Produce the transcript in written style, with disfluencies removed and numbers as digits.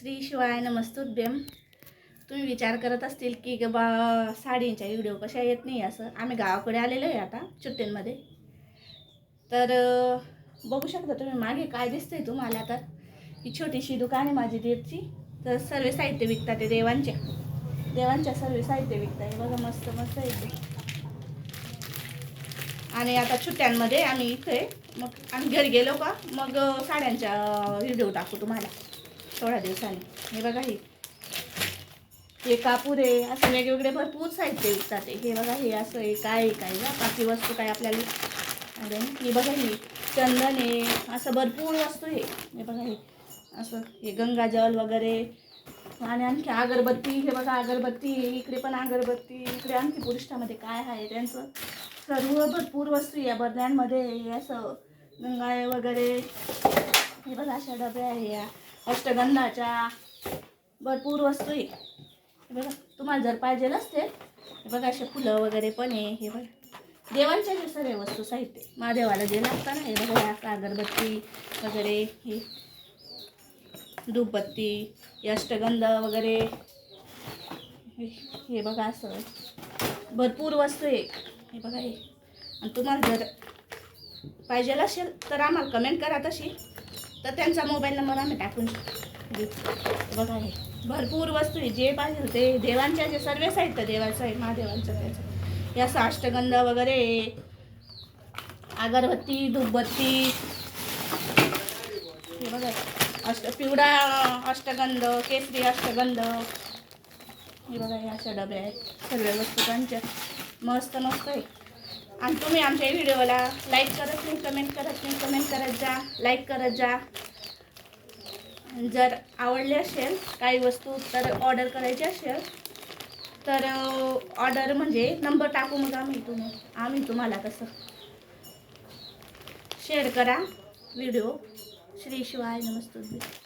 श्री शिवाय नमस्तुभ्यम. तुम्ही विचार करत असतील की बा साडींच्या व्हिडिओ कशा येत नाही असं. आम्ही गावाकडे आलेलो आहे आता सुट्ट्यांमध्ये. तर बघू शकता तुम्ही मागे काय दिसतंय तुम्हाला. तर ही छोटीशी दुकान आहे माझी दीरची. तर सर्व साहित्य विकतात ते देवांच्या सर्व साहित्य विकतात. बघा मस्त मस्त आहे. आणि आता सुट्ट्यांमध्ये आम्ही इथे मग आम्ही घरी गेलो का मग साड्यांच्या व्हिडिओ टाकू तुम्हाला थोड्या दिवसांनी. हे बघा हे कापूर आहे, असं वेगवेगळे भरपूर साहित्य विकतात. हे बघा हे असं आहे काय ना बाकी वस्तू काय आपल्याला. अरे हे बघा हे चंदन आहे, असं भरपूर वस्तू आहे. हे बघा हे असं हे गंगाजल वगैरे. आणि आणखी अगरबत्ती. हे बघा अगरबत्ती, इकडे पण अगरबत्ती. इकडे आणखी पुरुषामध्ये काय आहे त्यांचं सर्व भरपूर वस्तू या बरण्यांमध्ये. हे असं गंगा वगैरे. हे बघा अशा डब्या आहे या अष्टगंधाच्या. भरपूर वस्तू आहे. हे बघा तुम्हाला जर पाहिजे असते हे बघा असे फुलं वगैरे पण आहे. हे बघा देवांच्या जे सर्व वस्तू साहित्य महादेवाला जे लागतात ना. हे बघा या अगरबत्ती वगैरे, हे धूपबत्ती, अष्टगंध वगैरे. हे बघा असं भरपूर वस्तू आहे. हे बघा हे. आणि तुम्हाला जर पाहिजे असेल तर आम्हाला कमेंट करा तशी, तर त्यांचा मोबाईल नंबर आम्ही टाकून देऊ. बघा हे भरपूर वस्तू आहे. जे पाहिजे ते देवांच्या जे सर्व साहित्य देवाचं आहे महादेवांचं त्याचं. हे असं अष्टगंध वगैरे, अगरबत्ती, धूपबत्ती. हे बघा पिवळा अष्टगंध, केसरी अष्टगंध. हे बघा हे अशा डब्या आहेत सर्व वस्तू त्यांच्या. मस्त मस्त आहे. आणि तुम्ही आमच्या व्हिडिओला लाईक करत नाही, कमेंट करत नाही. कमेंट करत जा, लाईक करत जा. जर आवडले असेल काही वस्तू तर ऑर्डर करायची असेल तर ऑर्डर म्हणजे नंबर टाकू मग आम्ही तुम्हाला कसं शेअर करा व्हिडिओ. श्री शिवाय नमस्तुभ्यम.